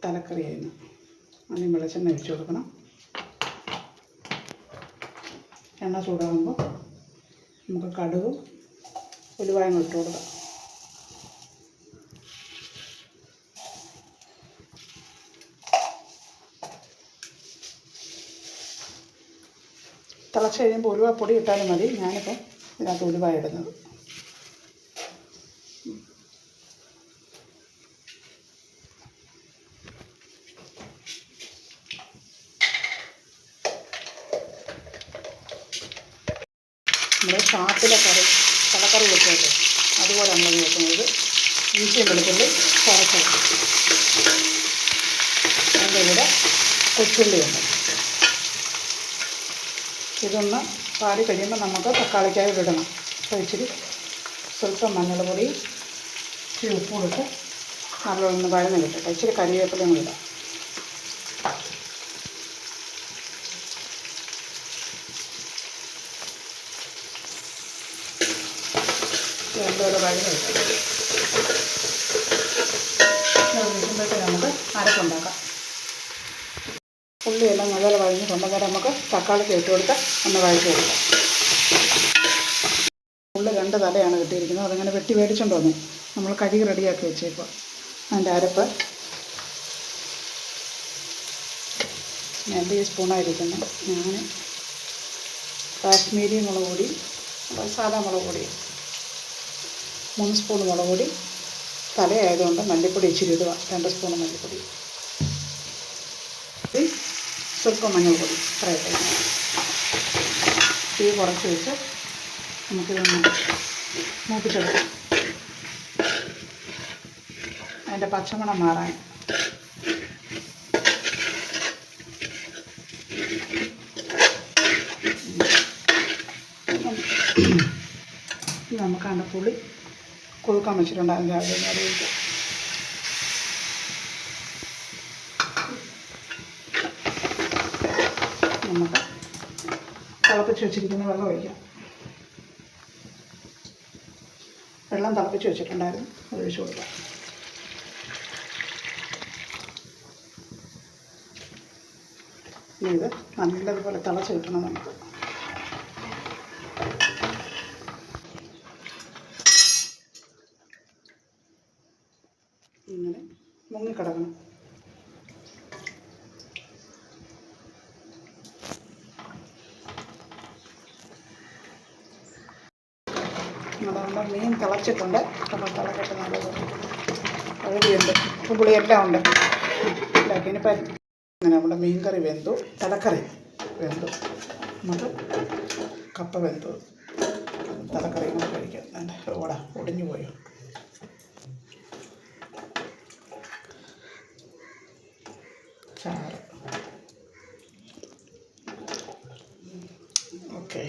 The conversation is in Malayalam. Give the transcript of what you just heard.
തലക്കറി ആയിരുന്നു. ആദ്യം വെളിച്ചെണ്ണ ഒഴിച്ച് കൊടുക്കണം. എണ്ണ ചൂടാകുമ്പോൾ നമുക്ക് കടുകും ഉലുവായും ഇട്ട് കൊടുക്കാം. തിളച്ച് കഴിയുമ്പോൾ ഉലുവപ്പൊടി ഇട്ടാലും മതി. ഞാനിപ്പോൾ ഇതിനകത്ത് ഉലുവ ഇടുന്നത്. നമ്മൾ ഷാപ്പിലെ തലക്കറി വെച്ചത് അതുപോലെ നമ്മൾ വെക്കുന്നത്. ഇഞ്ചി വെളുത്തുള്ളി ചതച്ചത്, അതിൻ്റെ കൂടെ കൊച്ചുള്ളിയുണ്ട്. ഇതൊന്ന് പാടി കഴിയുമ്പോൾ നമുക്ക് തക്കാളിക്കായി ഇടണം. അപ്പോൾ ഇച്ചിരി സ്വല്പം മഞ്ഞൾപ്പൊടി, ഇച്ചിരി ഉപ്പും ഇട്ട് നല്ലൊന്ന് വഴന്ന് കിട്ടട്ടെ. ഇച്ചിരി കരിവേപ്പിലയും ഇടാം. രണ്ടോടെ വഴന്ന് കിട്ടും. ഒഴിക്കുമ്പോഴത്തേക്ക് നമുക്ക് അരപ്പുണ്ടാക്കാം. ഉള്ളിയെല്ലാം നല്ലപോലെ വഴഞ്ഞിട്ടുണ്ടെങ്കിൽ നമുക്ക് തക്കാളിക്ക് ഇട്ട് കൊടുത്ത് ഒന്ന് വഴറ്റി കൊടുക്കാം. ഉള്ളി 2 തലയാണ് കിട്ടിയിരിക്കുന്നത്. അതങ്ങനെ വെട്ടി മേടിച്ചുകൊണ്ട് വന്നു. നമ്മൾ കഴുകി റെഡിയാക്കി വെച്ചേക്കുക. അതിൻ്റെ അരപ്പ് 2 ടീസ്പൂണായിരിക്കുന്നു. ഞാൻ കാശ്മീരി മുളക് പൊടി, സാധാ മുളക് പൊടി 3 സ്പൂൺ മുളക് പൊടി, തലയായതുകൊണ്ട് മല്ലിപ്പൊടി ഇച്ചിരി ഇടുക. 2 സ്പൂൺ മല്ലിപ്പൊടി, സ്വല്പം മഞ്ഞൾപ്പൊടി ഇത്രയിട്ട് തീ കുറച്ച് വെച്ച് നമുക്കിതൊന്ന് മൂപ്പിച്ചെടുക്കാം. അതിൻ്റെ പച്ചമണം മാറാൻ. നമുക്കാണ്ട് പുളി കൊഴുക്കാൻ വെച്ചിട്ടുണ്ടാകും. രാവിലെ ഒഴിക്കാം. നമുക്ക് തിളപ്പിച്ച് വെച്ചിരിക്കുന്ന വെള്ളം ഒഴിക്കാം. വെള്ളം തിളപ്പിച്ച് വെച്ചിട്ടുണ്ടായിരുന്നു, അത് ഒഴിച്ച് കൊടുക്കാം. ഇത് നല്ലതുപോലെ തിളച്ച് കിട്ടണം നമുക്ക്. ഇങ്ങനെ മുങ്ങിക്കിടക്കണം. നമ്മുടെ മീൻ തിളച്ചിട്ടുണ്ട്. അപ്പോൾ തിളക്കട്ടെ. നല്ലത് പകുതിയുണ്ട്, പുളിയെല്ലാം ഉണ്ട്. ഇനിയിപ്പോൾ അങ്ങനെ നമ്മുടെ മീൻ കറി വെന്തു, തലക്കറി വെന്തു. നമുക്ക് കപ്പ വെന്തു, തലക്കറി കൂടെ കഴിക്കാം. എൻ്റെ ഒടിഞ്ഞു പോയോ? ചാറ്. ഓക്കെ.